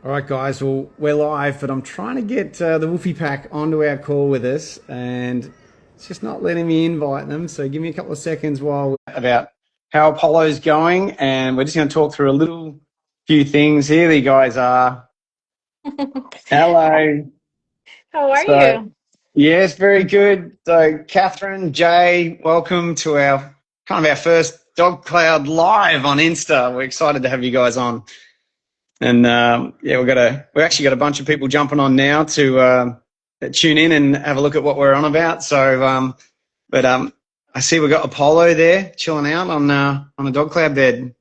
All right, guys. Well, we're live, but I'm trying to get the Wolfie Pack onto our call with us, and it's just not letting me invite them. So give me a couple of seconds while about how Apollo's going, and we're just going to talk through a little few things. Here, the guys are. Hello. How are So you? yes, very good. So Katherine Jay, welcome to our kind of our first Dog Cloud live on Insta. We're excited to have you guys on. And yeah, we've actually got a bunch of people jumping on now to tune in and have a look at what we're on about. So, but I see we've got Apollo there chilling out on a dog cloud bed.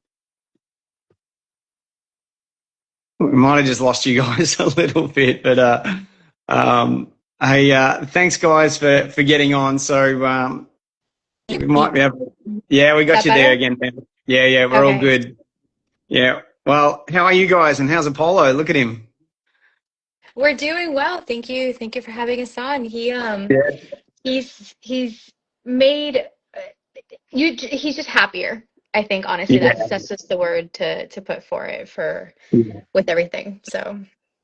We might have just lost you guys a little bit, but hey, thanks guys for getting on. So we might be able. Yeah, we Is got that you there better? again. Yeah, yeah, we're all Okay. good. Yeah. Well, how are you guys? And how's Apollo? Look at him. We're doing well. Thank you. Thank you for having us on. He's made he's just happier. I think honestly Yeah. that's just the word to put for it for Yeah. with everything. So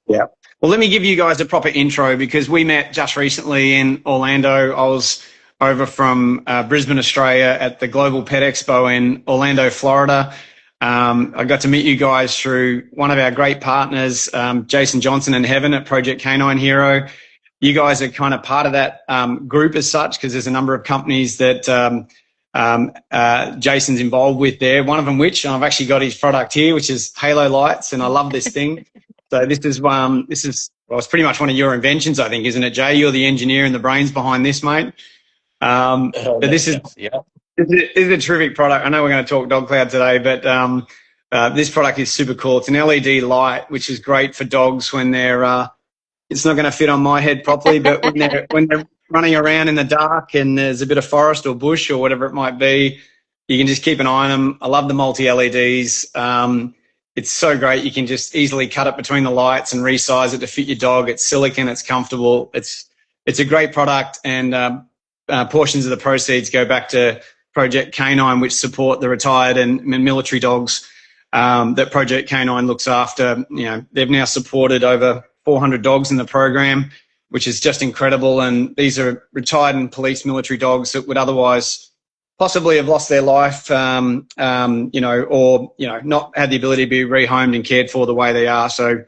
Yeah. Well, let me give you guys a proper intro because we met just recently in Orlando. I was over from Brisbane, Australia at the Global Pet Expo in Orlando, Florida. I got to meet you guys through one of our great partners, Jason Johnson and Heaven at Project Canine Hero. You guys are kind of part of that group as such because there's a number of companies that Jason's involved with there. One of them, which I've actually got his product here, which is HaloLights, and I love this thing. So this is well, it's pretty much one of your inventions, I think, isn't it, Jay? You're the engineer and the brains behind this, mate. Oh, But this makes is sense. Yeah. this is a terrific product. I know we're going to talk dog cloud today, but this product is super cool. It's an LED light, which is great for dogs when they're. It's not going to fit on my head properly, but when they're running around in the dark and there's a bit of forest or bush or whatever it might be, you can just keep an eye on them. I love the multi LEDs. It's so great. You can just easily cut it between the lights and resize it to fit your dog. It's silicon. It's comfortable. It's a great product, and portions of the proceeds go back to Project Canine, which support the retired and military dogs that Project Canine looks after. You know, they've now supported over 400 dogs in the program, which is just incredible. And these are retired and police military dogs that would otherwise possibly have lost their life, or not had the ability to be rehomed and cared for the way they are. So,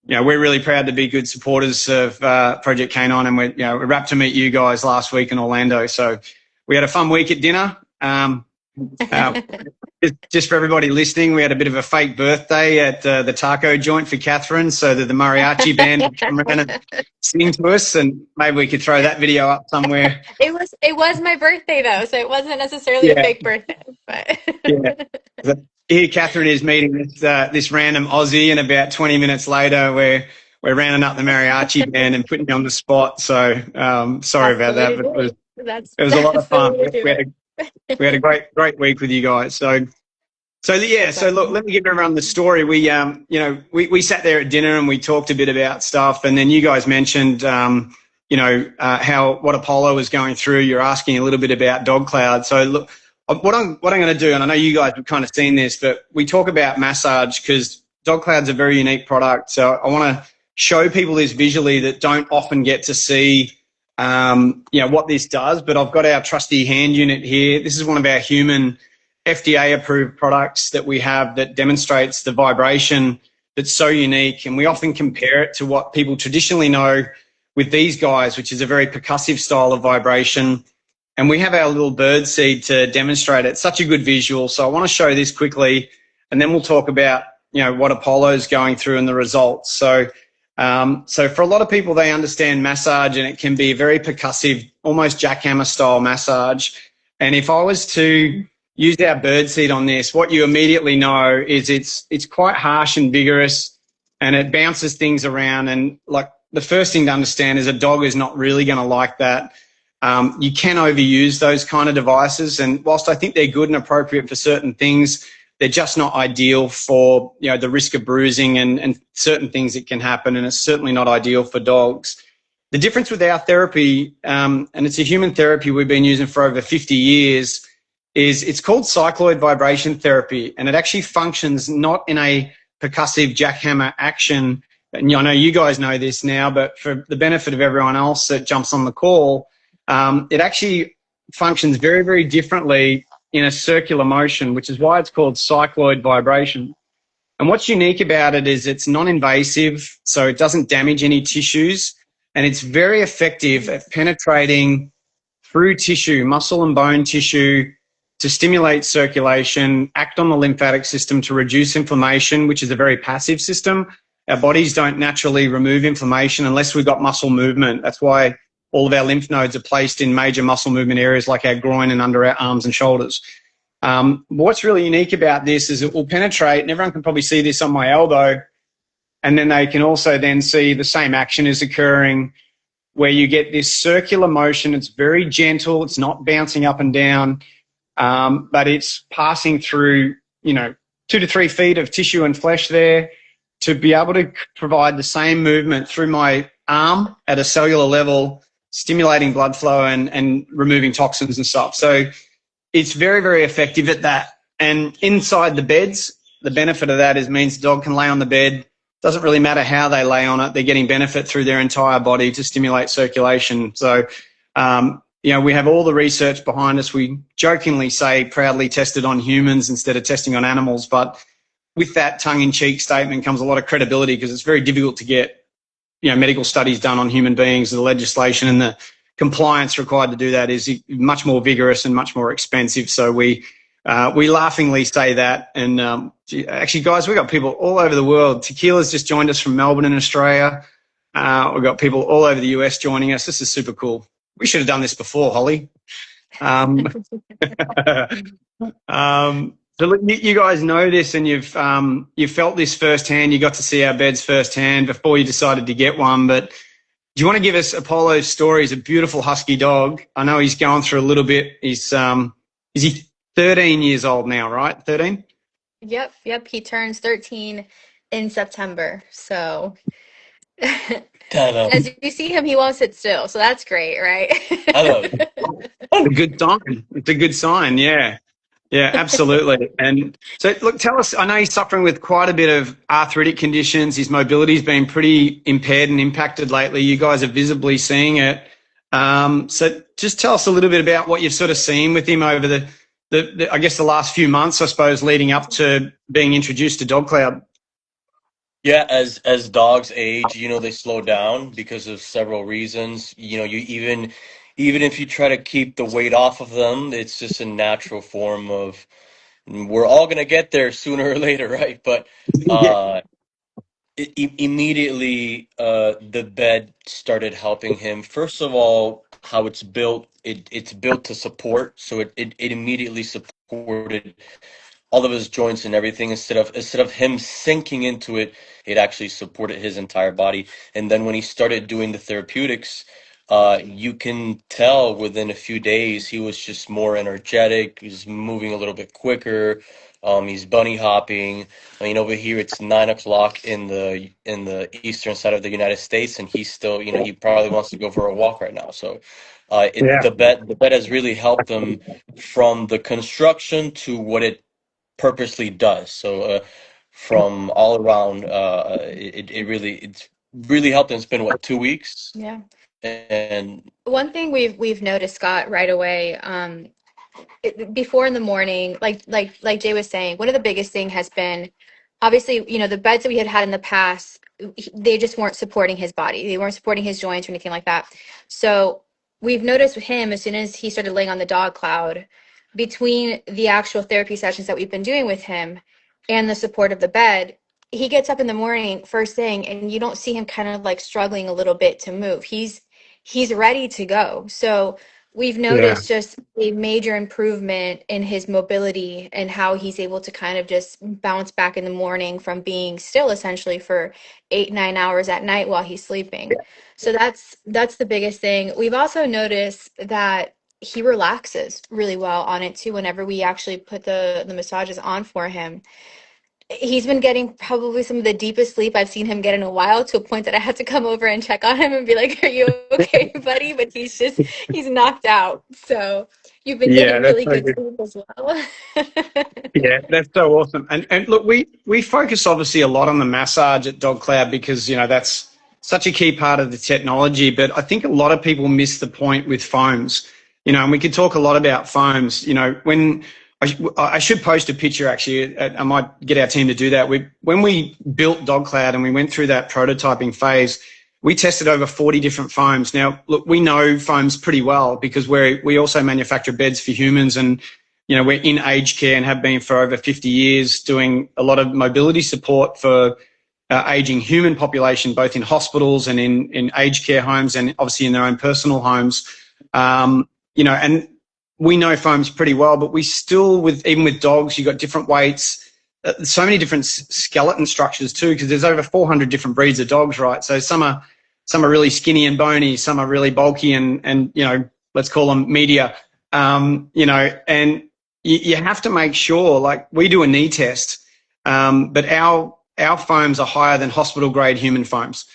we're really proud to be good supporters of Project Canine, and we're rapt to meet you guys last week in Orlando. So we had a fun week at dinner. Uh, just for everybody listening, we had a bit of a fake birthday at the taco joint for Catherine, so that the mariachi band would come around and sing to us, and maybe we could throw that video up somewhere. it was my birthday though, so it wasn't necessarily a Yeah, fake birthday, but yeah. Here, Catherine is meeting this random Aussie, and about 20 minutes later, we're rounding up the mariachi band and putting you on the spot. So sorry that's the about way that, to but do it. That's it was a lot that's of the fun. way to do We had it. a we had a great week with you guys. So yeah. That's So look, awesome. let me give everyone the story. We sat there at dinner and we talked a bit about stuff, and then you guys mentioned how what Apollo was going through. You're asking a little bit about Dog Cloud. So look, what I'm going to do, and I know you guys have kind of seen this, but we talk about massage because Dog Cloud's a very unique product. So I want to show people this visually that don't often get to see what this does. But I've got our trusty hand unit here. This is one of our human FDA approved products that we have that demonstrates the vibration that's so unique. And we often compare it to what people traditionally know with these guys, which is a very percussive style of vibration. And we have our little bird seed to demonstrate it. It's such a good visual. So I want to show this quickly, and then we'll talk about what Apollo's going through and the results. So for a lot of people, they understand massage, and it can be a very percussive, almost jackhammer style massage. And if I was to use our bird seed on this, what you immediately know is it's quite harsh and vigorous, and it bounces things around. And like the first thing to understand is a dog is not really going to like that. You can overuse those kind of devices, and whilst I think they're good and appropriate for certain things, they're just not ideal for the risk of bruising and certain things that can happen, and it's certainly not ideal for dogs. The difference with our therapy, and it's a human therapy we've been using for over 50 years, is it's called cycloid vibration therapy, and it actually functions not in a percussive jackhammer action. and I know you guys know this now, but for the benefit of everyone else that jumps on the call, it actually functions very, very differently in a circular motion, which is why it's called cycloid vibration. And what's unique about it is it's non-invasive, so it doesn't damage any tissues, and it's very effective at penetrating through tissue, muscle and bone tissue, to stimulate circulation, act on the lymphatic system to reduce inflammation, which is a very passive system. Our bodies don't naturally remove inflammation unless we've got muscle movement. That's why all of our lymph nodes are placed in major muscle movement areas like our groin and under our arms and shoulders. What's really unique about this is it will penetrate, and everyone can probably see this on my elbow, and then they can also then see the same action is occurring where you get this circular motion. It's very gentle. It's not bouncing up and down, but it's passing through, 2 to 3 feet of tissue and flesh there to be able to provide the same movement through my arm at a cellular level, stimulating blood flow and removing toxins and stuff. So it's very, very effective at that. And inside the beds, the benefit of that means the dog can lay on the bed. Doesn't really matter how they lay on it. They're getting benefit through their entire body to stimulate circulation. So, we have all the research behind us. We jokingly say proudly tested on humans instead of testing on animals. But with that tongue-in-cheek statement comes a lot of credibility because it's very difficult to get, medical studies done on human beings. The legislation and the compliance required to do that is much more vigorous and much more expensive. So we laughingly say that. And actually, guys, we've got people all over the world. Tequila's just joined us from Melbourne in Australia. We've got people all over the US joining us. This is super cool. We should have done this before, Holly. So look, you guys know this, and you've felt this firsthand. You got to see our beds firsthand before you decided to get one. But do you want to give us Apollo's story? He's a beautiful husky dog. I know he's going through a little bit. Is he 13 years old now, right? 13? Yep. He turns 13 in September. So as you see him, he won't sit still. So that's great, right? It's a good sign. It's a good sign, yeah. Yeah, absolutely. And so, look, tell us, I know he's suffering with quite a bit of arthritic conditions. His mobility's been pretty impaired and impacted lately. You guys are visibly seeing it. So just tell us a little bit about what you've sort of seen with him over the I guess the last few months, I suppose, leading up to being introduced to Dog Cloud. Yeah, as dogs age, they slow down because of several reasons. You even if you try to keep the weight off of them, it's just a natural form of, we're all gonna get there sooner or later, right? But immediately the bed started helping him. First of all, how it's built, it's built to support, so it immediately supported all of his joints and everything. Instead of him sinking into it, it actually supported his entire body. And then when he started doing the therapeutics, you can tell within a few days he was just more energetic. He's moving a little bit quicker. He's bunny hopping. Over here it's 9 o'clock in the eastern side of the United States, and he's still, he probably wants to go for a walk right now. So, the bed has really helped him from the construction to what it purposely does. So, from all around, it's really helped him. It's been 2 weeks. Yeah. And one thing we've noticed, Scott, right away, before in the morning, like Jay was saying, one of the biggest thing has been, obviously, the beds that we had in the past, they just weren't supporting his body. They weren't supporting his joints or anything like that. So we've noticed with him, as soon as he started laying on the dog cloud, between the actual therapy sessions that we've been doing with him and the support of the bed, he gets up in the morning first thing, and you don't see him kind of like struggling a little bit to move. He's ready to go. So we've noticed just a major improvement in his mobility and how he's able to kind of just bounce back in the morning from being still essentially for 8-9 hours at night while he's sleeping. So that's the biggest thing. We've also noticed that he relaxes really well on it too. Whenever we actually put the massages on for him, he's been getting probably some of the deepest sleep I've seen him get in a while, to a point that I had to come over and check on him and be like, "Are you okay, buddy?" But he's knocked out. So You've been Yeah, getting that's really so good good. sleep as well. Yeah, that's so awesome. And look, we focus obviously a lot on the massage at Dog Cloud because, that's such a key part of the technology. But I think a lot of people miss the point with foams, and we could talk a lot about foams. When I should post a picture actually, I might get our team to do that. When we built Dog Cloud and we went through that prototyping phase, we tested over 40 different foams. Now, look, we know foams pretty well because we also manufacture beds for humans, and we're in aged care and have been for over 50 years, doing a lot of mobility support for aging human population, both in hospitals and in aged care homes, and obviously in their own personal homes. And we know foams pretty well, but we still, even with dogs, you've got different weights, so many different skeleton structures too, because there's over 400 different breeds of dogs, right? So some are really skinny and bony, some are really bulky and let's call them media, and you have to make sure, like we do a knee test, but our foams are higher than hospital grade human foams,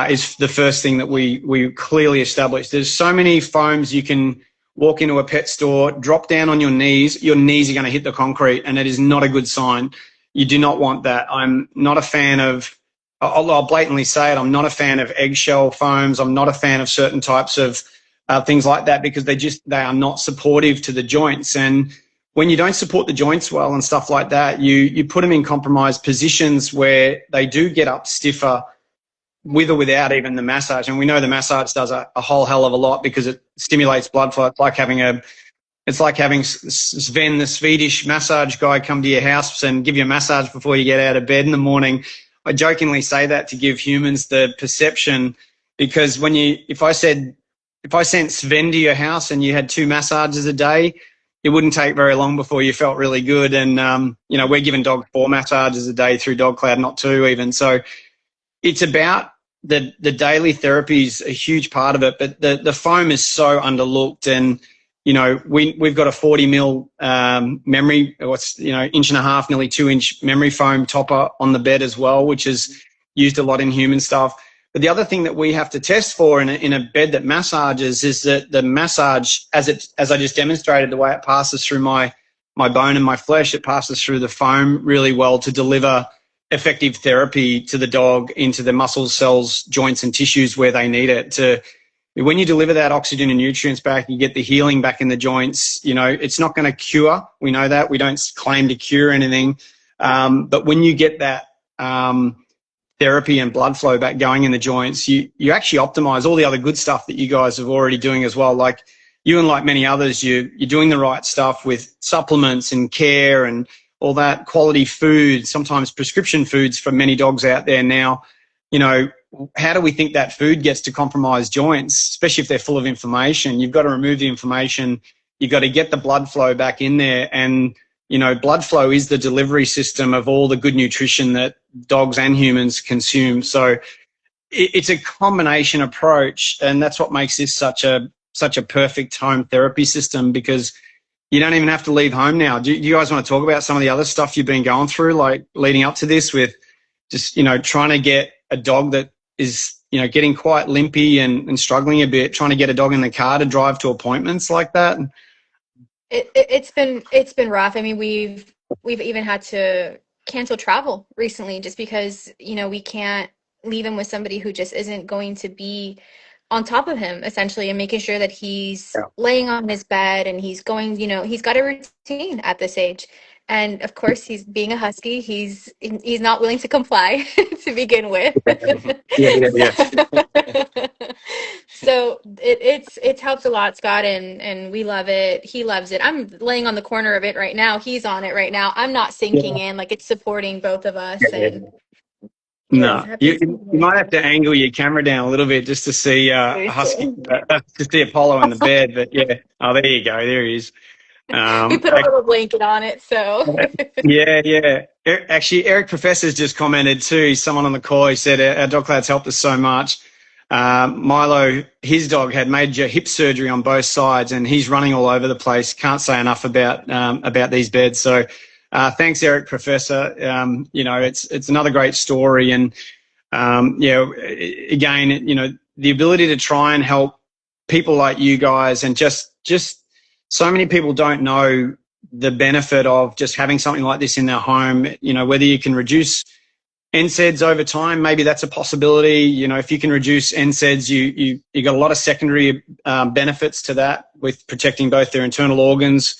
is the first thing that we clearly establish. There's so many foams you can walk into a pet store, drop down on your knees are going to hit the concrete, and it is not a good sign. You do not want that. I'm not a fan of, I'll blatantly say it, I'm not a fan of eggshell foams. I'm not a fan of certain types of things like that because they are not supportive to the joints. And when you don't support the joints well and stuff like that, you put them in compromised positions where they do get up stiffer with or without even the massage. And we know the massage does a whole hell of a lot because it stimulates blood flow. It's like having Sven, the Swedish massage guy, come to your house and give you a massage before you get out of bed in the morning. I jokingly say that to give humans the perception, because if I sent Sven to your house and you had 2 massages a day, it wouldn't take very long before you felt really good. And, we're giving dogs 4 massages a day through Dog Cloud, not 2 even. So it's about the daily therapy is a huge part of it, but the foam is so underlooked. And, we've got a 40 mil memory, inch and a half, nearly 2-inch memory foam topper on the bed as well, which is used a lot in human stuff. But the other thing that we have to test for in a bed that massages is that the massage, as I just demonstrated, the way it passes through my bone and my flesh, it passes through the foam really well to deliver effective therapy to the dog into the muscles, cells, joints, and tissues where they need it. When you deliver that oxygen and nutrients back, you get the healing back in the joints. It's not going to cure. We know that. We don't claim to cure anything. But when you get that therapy and blood flow back going in the joints, you actually optimize all the other good stuff that you guys are already doing as well. Like you and like many others, you're doing the right stuff with supplements and care and all that quality food, sometimes prescription foods for many dogs out there now. How do we think that food gets to compromise joints, especially if they're full of inflammation? You've got to remove the inflammation. You've got to get the blood flow back in there. And, blood flow is the delivery system of all the good nutrition that dogs and humans consume. So it's a combination approach. And that's what makes this such a perfect home therapy system, because you don't even have to leave home now. Do you guys want to talk about some of the other stuff you've been going through, like leading up to this, with just, trying to get a dog that is, getting quite limpy and struggling a bit, trying to get a dog in the car to drive to appointments like that? It's been rough. I mean, we've even had to cancel travel recently just because, we can't leave him with somebody who just isn't going to be on top of him, essentially, and making sure that he's laying on his bed and he's going, he's got a routine at this age. And of course, he's being a husky. He's not willing to comply to begin with. Yeah. So it's helped a lot, Scott, and we love it. He loves it. I'm laying on the corner of it right now. He's on it right now. I'm not sinking in, like it's supporting both of us. And no, you might have to angle your camera down a little bit just to see a husky, to see Apollo in the bed. But yeah, oh, there you go. There he is. We put a little blanket on it, so. Yeah. Actually, Eric Professor's just commented too. He's someone on the call. He said our dog cloud's helped us so much. Milo, his dog, had major hip surgery on both sides, and he's running all over the place. Can't say enough about these beds. So, thanks, Eric Professor. It's another great story, and again, the ability to try and help people like you guys, and just so many people don't know the benefit of just having something like this in their home. You know, whether you can reduce NSAIDs over time, maybe that's a possibility. You know, if you can reduce NSAIDs, you got a lot of secondary benefits to that, with protecting both their internal organs,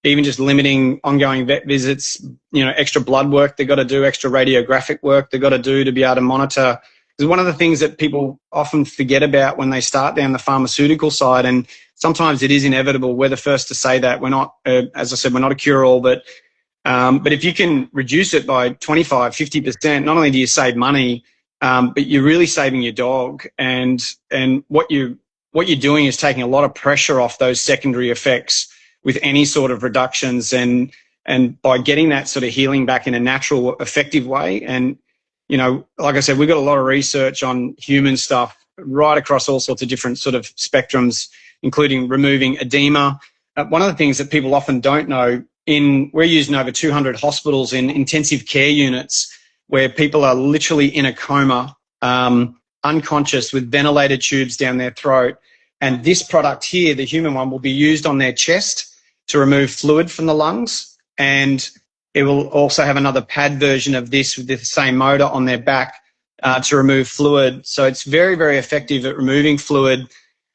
even just limiting ongoing vet visits, you know, extra blood work they've got to do, extra radiographic work they've got to do to be able to monitor. Because one of the things that people often forget about when they start down the pharmaceutical side, and sometimes it is inevitable, we're the first to say that. We're not, as I said, we're not a cure-all, but if you can reduce it by 25, 50%, not only do you save money, but you're really saving your dog. And what you're doing is taking a lot of pressure off those secondary effects with any sort of reductions, and by getting that sort of healing back in a natural, effective way. And, you know, like I said, we've got a lot of research on human stuff right across all sorts of different sort of spectrums, including removing edema. One of the things that people often don't know, we're using over 200 hospitals in intensive care units where people are literally in a coma, unconscious, with ventilator tubes down their throat. And this product here, the human one, will be used on their chest to remove fluid from the lungs. And it will also have another pad version of this with the same motor on their back to remove fluid. So it's very, very effective at removing fluid.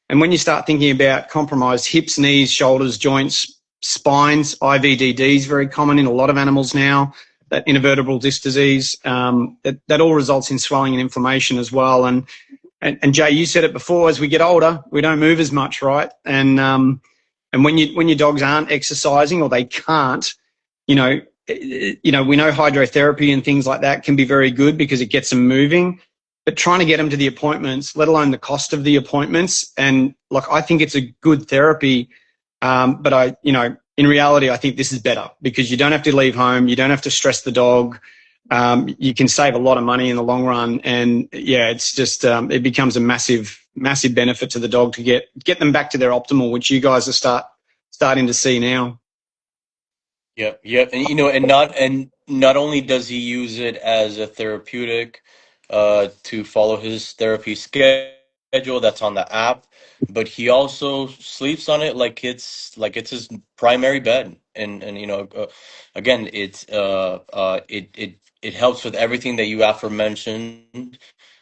And when you start thinking about compromised hips, knees, shoulders, joints, spines, IVDD is very common in a lot of animals now, that intervertebral disc disease, that all results in swelling and inflammation as well. And Jay, you said it before, as we get older, we don't move as much, right? And when your dogs aren't exercising, or they can't, we know hydrotherapy and things like that can be very good because it gets them moving. But trying to get them to the appointments, let alone the cost of the appointments, and look, I think it's a good therapy. But in reality, I think this is better because you don't have to leave home. You don't have to stress the dog. You can save a lot of money in the long run. And yeah, it's just, it becomes a massive, massive benefit to the dog to get them back to their optimal, which you guys are starting to see now. Yep, yep. And not only does he use it as a therapeutic to follow his therapy schedule that's on the app, but he also sleeps on it like it's his primary bed. And again, it helps with everything that you aforementioned.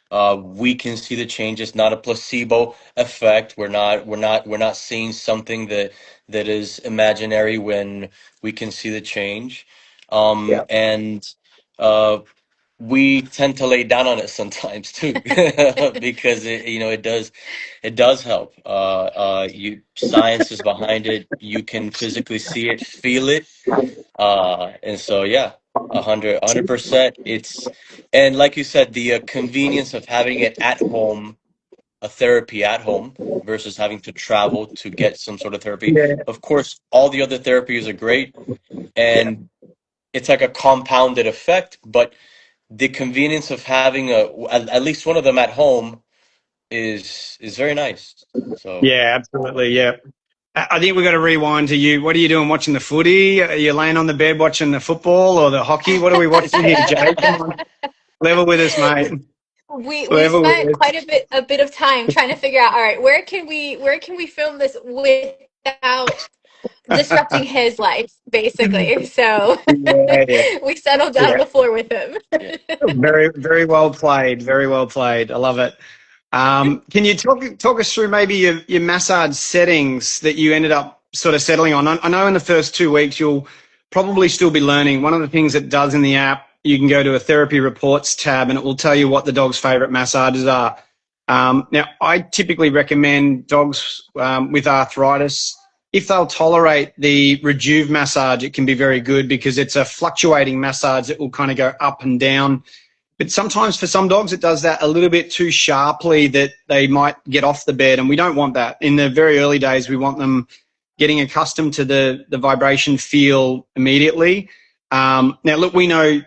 We can see the changes, not a placebo effect. We're not seeing something that is imaginary when we can see the change. Yeah. And we tend to lay down on it sometimes too, because it does help. Science is behind it. You can physically see it, feel it, and so yeah, 100%. And like you said, the convenience of having it at home, a therapy at home versus having to travel to get some sort of therapy. Yeah. Of course, all the other therapies are great, Yeah. and it's like a compounded effect, but the convenience of having at least one of them at home is very nice. So Yeah, absolutely. Yeah. I think we've got to rewind to you. What are you doing watching the footy? Are you laying on the bed watching the football or the hockey? What are we watching here, Jay? Come on. Level with us, mate. We Level with spent us. quite a bit of time trying to figure out, all right, where can we film this without disrupting his life, basically. So Yeah, yeah, we settled down on yeah. the floor with him. yeah. Very, very well played. Very well played. I love it. Can you talk us through maybe your massage settings that you ended up sort of settling on? I know in the first 2 weeks you'll probably still be learning. One of the things it does in the app, you can go to a therapy reports tab and it will tell you what the dog's favorite massages are. Now, I typically recommend dogs with arthritis, if they'll tolerate the Rejuve massage, it can be very good because it's a fluctuating massage that will kind of go up and down. But sometimes for some dogs, it does that a little bit too sharply that they might get off the bed, and we don't want that. In the very early days, we want them getting accustomed to the vibration feel immediately. Now, look, we know,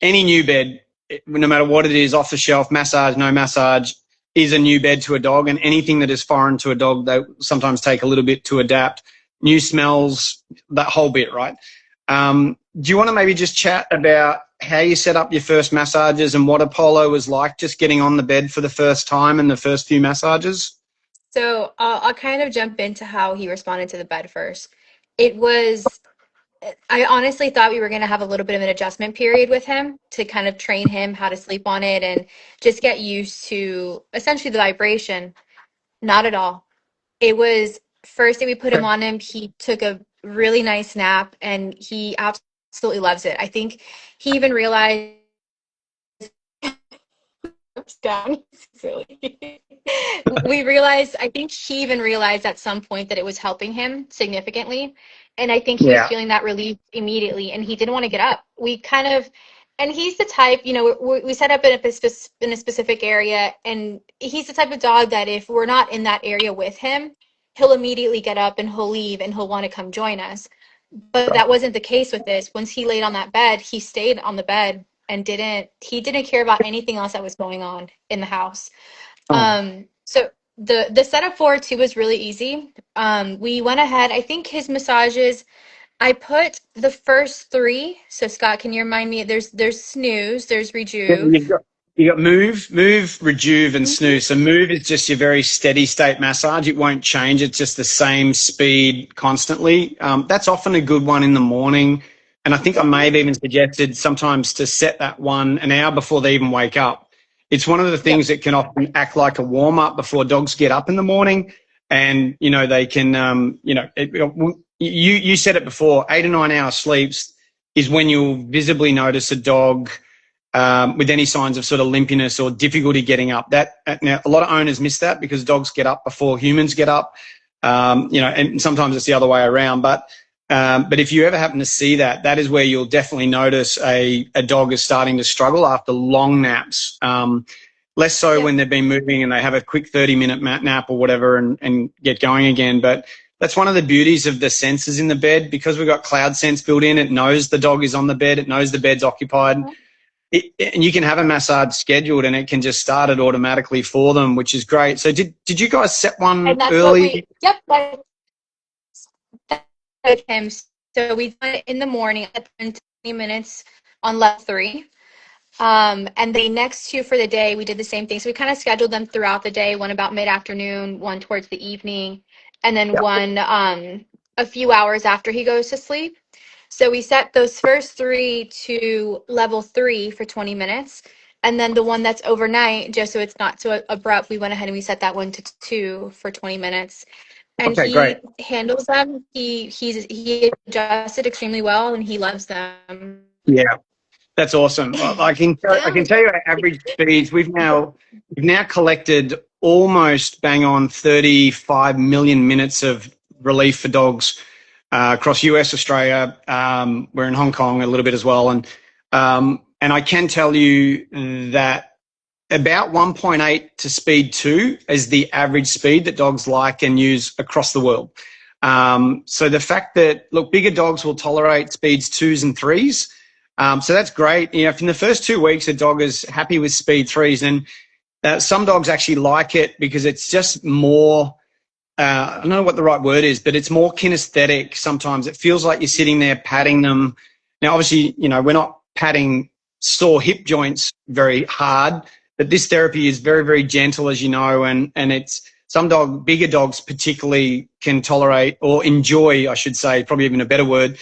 any new bed, no matter what it is, off the shelf, massage, no massage, is a new bed to a dog, and anything that is foreign to a dog, they sometimes take a little bit to adapt. New smells, that whole bit, right? Do you want to maybe just chat about how you set up your first massages and what Apollo was like just getting on the bed for the first time and the first few massages? So I'll kind of jump into how he responded to the bed first. it was, I honestly thought we were going to have a little bit of an adjustment period with him to kind of train him how to sleep on it and just get used to essentially the vibration. Not at all. It was first day we put him on him, he took a really nice nap and he absolutely loves it. I think he even realized down. Silly. We realized, I think he even realized at some point that it was helping him significantly. And I think he was Yeah. feeling that relief immediately and he didn't want to get up. We kind of, and he's the type, you know, we set up in a specific area and he's the type of dog that if we're not in that area with him, he'll immediately get up and he'll leave and he'll want to come join us. But that wasn't the case with this. Once he laid on that bed, he stayed on the bed and didn't care about anything else that was going on in the house. Oh. So the setup for it too was really easy. We went ahead, I think his massages, I put the first three. So Scott, can you remind me? There's snooze, there's Yeah, rejuve. you got move, rejuve, and snooze. So move is just your very steady state massage. It won't change. It's just the same speed constantly. That's often a good one in the morning. And I think I may have even suggested sometimes to set that one an hour before they even wake up. It's one of the things that can often act like a warm up before dogs get up in the morning. And, you know, they can, you said it before, 8 or 9 hour sleeps is when you'll visibly notice a dog with any signs of sort of limpiness or difficulty getting up. Now, a lot of owners miss that because dogs get up before humans get up, and sometimes it's the other way around. But if you ever happen to see that, that is where you'll definitely notice a dog is starting to struggle after long naps. Less so when they've been moving and they have a quick 30-minute nap or whatever and get going again. But that's one of the beauties of the sensors in the bed. Because we've got cloud sense built in, it knows the dog is on the bed. It knows the bed's occupied. And you can have a massage scheduled and it can just start it automatically for them, which is great. So did you guys set one And that's early? that's with him. So we done it in the morning at 20 minutes on level 3. And the next 2 for the day, we did the same thing. So we kind of scheduled them throughout the day, one about mid-afternoon, one towards the evening, and then one a few hours after he goes to sleep. So we set those first 3 to level 3 for 20 minutes. And then the one that's overnight, just so it's not so abrupt, we went ahead and we set that one to 2 for 20 minutes. And Okay, he great. handles them. He adjusted extremely well and he loves them. Yeah, that's awesome. I can tell you our average speeds. We've now collected almost bang on 35 million minutes of relief for dogs across US, Australia. We're in Hong Kong a little bit as well, and I can tell you that about 1.8 to speed 2 is the average speed that dogs like and use across the world. So the fact that, look, bigger dogs will tolerate speeds 2s and 3s. So that's great. You know, if in the first 2 weeks a dog is happy with speed 3s, and some dogs actually like it because it's just more, I don't know what the right word is, but it's more kinesthetic. Sometimes it feels like you're sitting there patting them. Now, obviously, you know, we're not patting sore hip joints very hard, but this therapy is very, very gentle, as you know, and it's bigger dogs particularly can tolerate or enjoy, I should say, probably even a better word,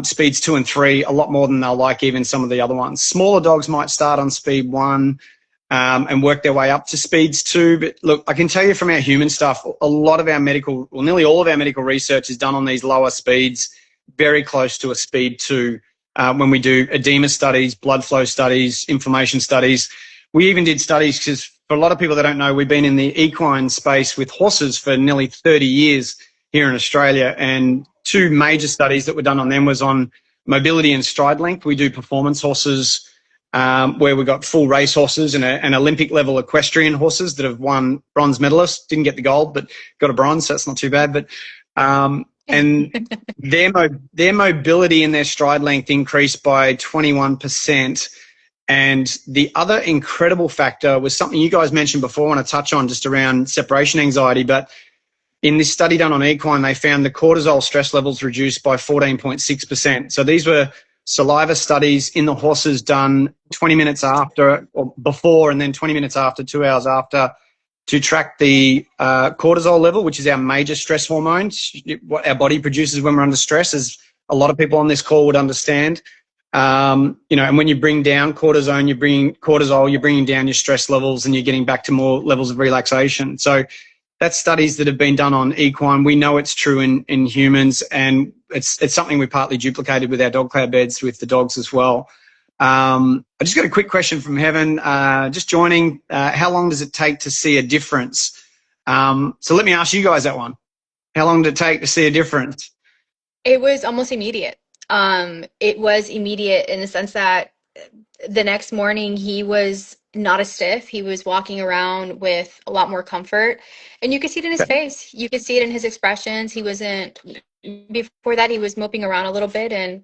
speeds 2 and 3 a lot more than they'll like even some of the other ones. Smaller dogs might start on speed 1 and work their way up to speeds 2. But look, I can tell you from our human stuff, a lot of our nearly all of our medical research is done on these lower speeds, very close to a speed 2. When we do edema studies, blood flow studies, inflammation studies. We even did studies because for a lot of people that don't know, we've been in the equine space with horses for nearly 30 years here in Australia. And 2 major studies that were done on them was on mobility and stride length. We do performance horses where we got full race horses and Olympic level equestrian horses that have won bronze medalists. Didn't get the gold, but got a bronze, so that's not too bad. But and their mobility and their stride length increased by 21%. And the other incredible factor was something you guys mentioned before, I want to touch on just around separation anxiety. But in this study done on equine, they found the cortisol stress levels reduced by 14.6%. So these were saliva studies in the horses done 20 minutes after or before, and then 20 minutes after, 2 hours after to track the cortisol level, which is our major stress hormone, what our body produces when we're under stress, as a lot of people on this call would understand. And when you bring down cortisol, you're bringing down your stress levels, and you're getting back to more levels of relaxation. So that's studies that have been done on equine. We know it's true in humans, and it's something we partly duplicated with our dog cloud beds with the dogs as well. I just got a quick question from Heaven, just joining. How long does it take to see a difference? So let me ask you guys that one. How long did it take to see a difference? It was almost immediate. It was immediate in the sense that the next morning he was not as stiff. He was walking around with a lot more comfort, and you could see it in his face. You could see it in his expressions. He wasn't, before that he was moping around a little bit, and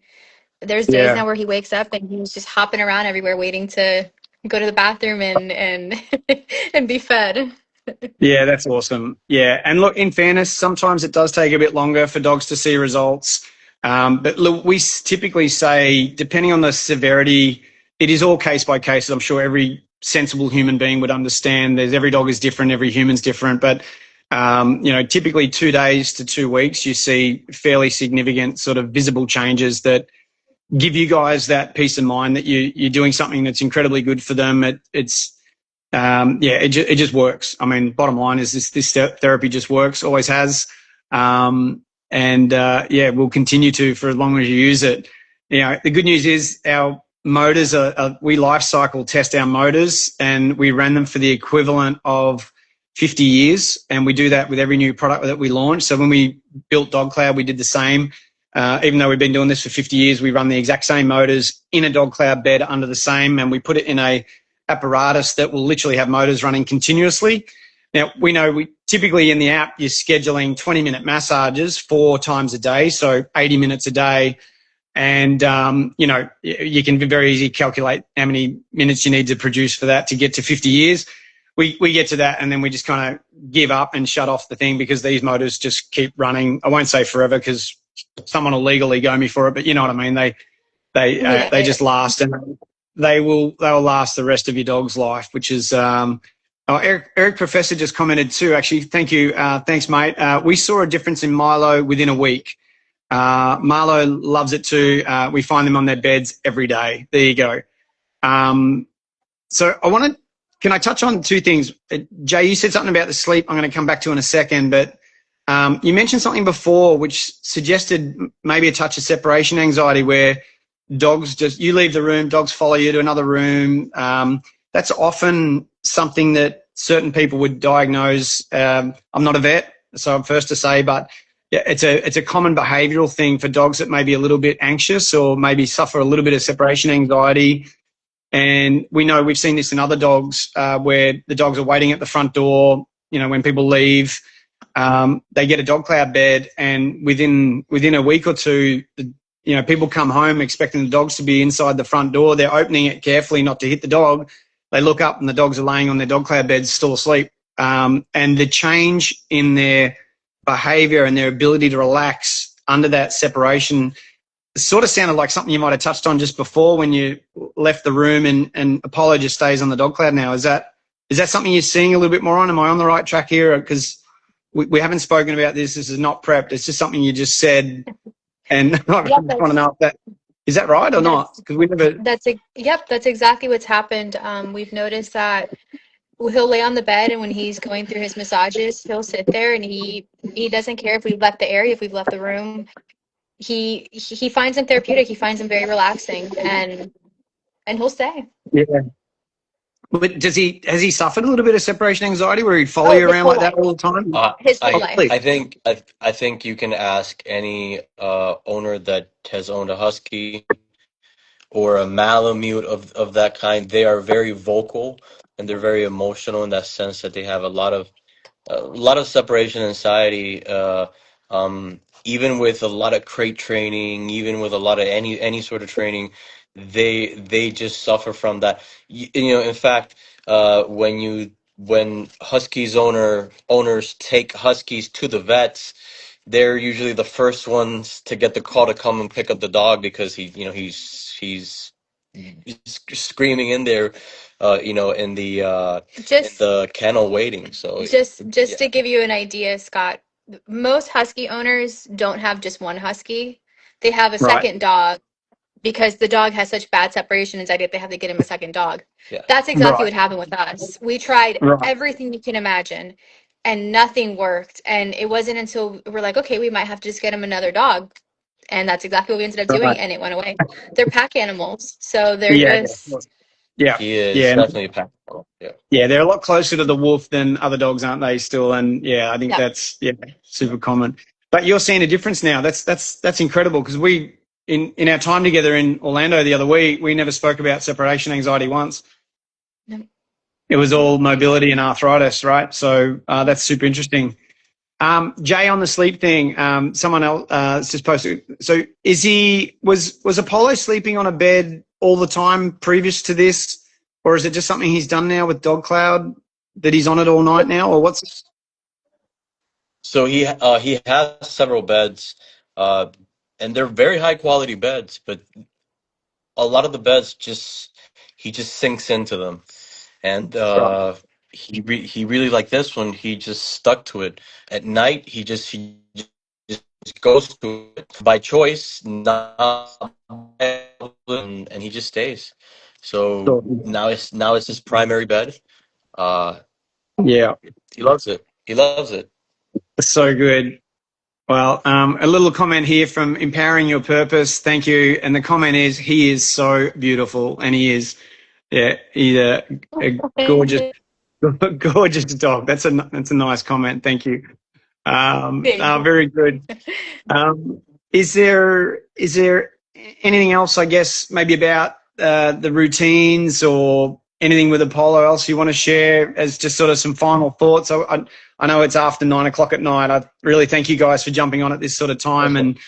there's days now where he wakes up and he's just hopping around everywhere waiting to go to the bathroom and and be fed. Yeah, that's awesome. Yeah, and look, in fairness, sometimes it does take a bit longer for dogs to see results. But look, we typically say, depending on the severity, it is all case by case. I'm sure every sensible human being would understand. Every dog is different, every human's different. But typically 2 days to 2 weeks, you see fairly significant sort of visible changes that give you guys that peace of mind that you're doing something that's incredibly good for them. It just works. I mean, bottom line is this therapy just works, always has. We'll continue to for as long as you use it. The good news is our motors we life cycle test our motors, and we ran them for the equivalent of 50 years. And we do that with every new product that we launch. So when we built Dog Cloud, we did the same. Even though we've been doing this for 50 years, we run the exact same motors in a Dog Cloud bed under the same, and we put it in a apparatus that will literally have motors running continuously. Now, we know typically in the app, you're scheduling 20-minute massages 4 times a day, so 80 minutes a day. And, you can very easily calculate how many minutes you need to produce for that to get to 50 years. We get to that, and then we just kind of give up and shut off the thing because these motors just keep running. I won't say forever because someone will legally go me for it, but you know what I mean. They just last, and they'll last the rest of your dog's life, which is Eric Professor just commented too, actually. Thank you. Thanks, mate. We saw a difference in Milo within a week. Marlo loves it too. We find them on their beds every day. There you go. So can I touch on 2 things? Jay, you said something about the sleep I'm going to come back to in a second, but you mentioned something before which suggested maybe a touch of separation anxiety, where dogs you leave the room, dogs follow you to another room. That's often something that certain people would diagnose. I'm not a vet, so I'm first to say, but yeah, it's a common behavioral thing for dogs that may be a little bit anxious or maybe suffer a little bit of separation anxiety. And we know we've seen this in other dogs where the dogs are waiting at the front door, when people leave. They get a Dog Cloud bed, and within a week or 2, people come home expecting the dogs to be inside the front door. They're opening it carefully not to hit the dog. They look up and the dogs are laying on their Dog Cloud beds still asleep. And the change in their behavior and their ability to relax under that separation sort of sounded like something you might have touched on just before when you left the room, and Apollo just stays on the Dog Cloud now. Is that something you're seeing a little bit more on? Am I on the right track here? Because we haven't spoken about this. This is not prepped. It's just something you just said. And I want to know if is that right or not? Because we never. That's exactly what's happened. We've noticed that he'll lay on the bed, and when he's going through his massages, he'll sit there, and he doesn't care if we've left the area, if we've left the room. He finds them therapeutic. He finds them very relaxing, and he'll stay. Yeah. But has he suffered a little bit of separation anxiety where he'd follow you around like that all the time? His whole life. I think you can ask any owner that has owned a Husky or a Malamute of that kind. They are very vocal, and they're very emotional in that sense that they have a lot of separation anxiety. Even with a lot of crate training, even with a lot of any sort of training, they just suffer from that. In fact, when Huskies owners take Huskies to the vets, they're usually the first ones to get the call to come and pick up the dog because he's screaming in there, you know, in Just the kennel waiting. So just yeah, to give you an idea, Scott, most husky owners don't have just one husky. They have a Right. second dog because the dog has such bad separation anxiety that they have to get him a second dog. yeah. That's exactly Right. what happened with us. We tried Right. everything you can imagine and nothing worked. And it wasn't until we're like, okay, we might have to just get him another dog. And that's exactly what we ended up Right. doing, and it went away. They're pack animals, so they're Yeah. just Yeah. He is Yeah. definitely a pack. Yeah. Yeah. They're a lot closer to the wolf than other dogs, aren't they? Still, and yeah, I think yeah. that's super common. But you're seeing a difference now. That's incredible because we in our time together in Orlando the other week, we never spoke about separation anxiety once. No. It was all mobility and arthritis, right? So that's super interesting. Jay, on the sleep thing, someone else just posted. So, was Apollo sleeping on a bed all the time previous to this, or is it just something he's done now with Dog Cloud that he's on it all night now, or what's? So he has several beds, uh, and they're very high quality beds, but a lot of the beds he just sinks into them, and Right. he really liked this one. He just stuck to it. At night, just goes to it by choice, not and he just stays. So now it's his primary bed. Uh, Yeah, he loves it. He loves it. so good. Well, a little comment here from Empowering Your Purpose. Thank you. And the comment is, he is so beautiful, and he is, yeah, he's a gorgeous, gorgeous dog. That's a nice comment. Thank you. Thank you. Very good. Um, is there anything else, I guess, maybe about the routines or anything with Apollo else you want to share as just sort of some final thoughts? I know it's after 9 o'clock at night. I really thank you guys for jumping on at this sort of time, and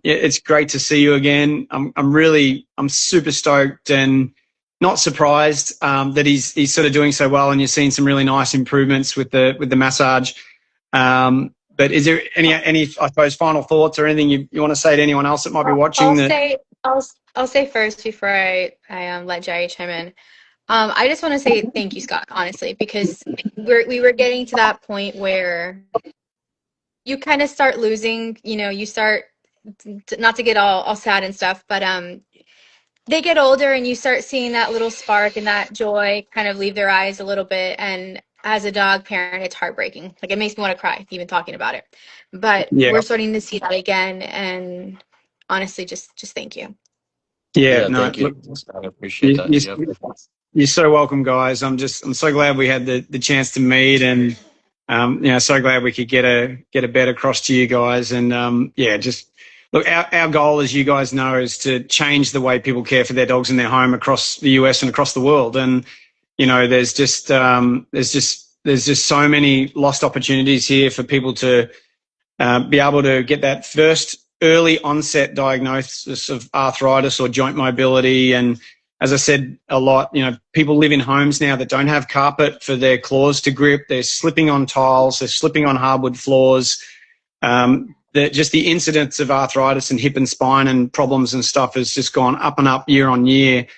it's great to see you again. I'm super stoked and not surprised that he's sort of doing so well, and you're seeing some really nice improvements with the massage. But is there any, I suppose, final thoughts or anything you want to say to anyone else that might be watching? I'll say first before I let Jerry chime in. I just want to say thank you, Scott, honestly, because we were getting to that point where you kind of start losing, you start not to get all sad and stuff, but they get older and you start seeing that little spark and that joy kind of leave their eyes a little bit. And as a dog parent, it's heartbreaking. Like, it makes me want to cry even talking about it. But Yeah, we're starting to see that again, and honestly, just thank you. yeah, Yeah, no, thank you. look, I appreciate you, that. Yep. you're so welcome, guys. I'm so glad we had the chance to meet, and so glad we could get a bet across to you guys. And just look, our goal, as you guys know, is to change the way people care for their dogs in their home across the US and across the world. And there's just so many lost opportunities here for people to be able to get that first early onset diagnosis of arthritis or joint mobility. And as I said a lot, people live in homes now that don't have carpet for their claws to grip. They're slipping on tiles. They're slipping on hardwood floors. Just the incidence of arthritis and hip and spine and problems and stuff has just gone up and up year on year.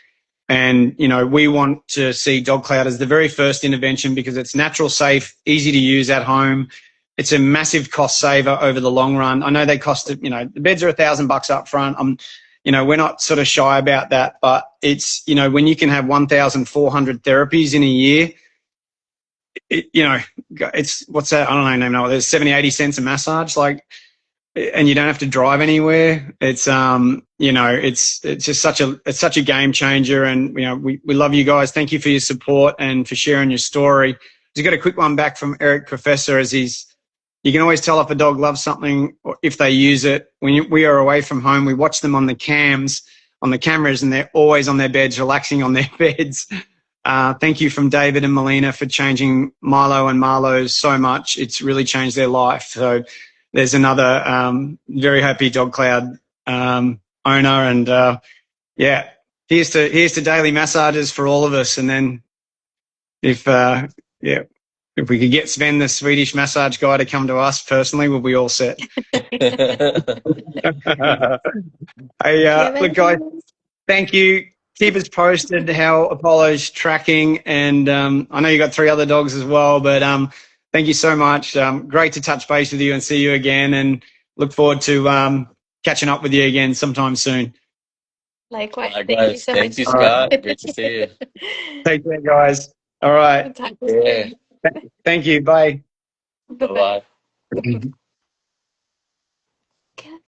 And, we want to see Dog Cloud as the very first intervention because it's natural, safe, easy to use at home. It's a massive cost saver over the long run. I know they cost, the beds are $1,000 up front. We're not sort of shy about that, but it's, when you can have 1,400 therapies in a year, it's, what's that? I don't know. There's 70, 80 cents a massage. And you don't have to drive anywhere. It's it's just such a game changer. And we love you guys. Thank you for your support and for sharing your story. Just got a quick one back from Eric Professor. You can always tell if a dog loves something or if they use it. When we are away from home, we watch them on the cameras, and they're always on their beds, relaxing on their beds. Thank you from David and Melina for changing Milo and Marlo so much. It's really changed their life. So there's another very happy Dog Cloud owner, and here's to daily massages for all of us. And then if we could get Sven, the Swedish massage guy, to come to us personally, we'll be all set. Hey, look, guys, thank you. keep us posted how Apollo's tracking. And I know you got 3 other dogs as well, but thank you so much. Great to touch base with you and see you again, and look forward to catching up with you again sometime soon. Likewise. Thank you Likewise. so Thank much. you, All right. Scott. Great to see you. Take care, guys. All right. Talk to you Yeah. soon. Thank you. Bye. Bye-bye. Bye-bye.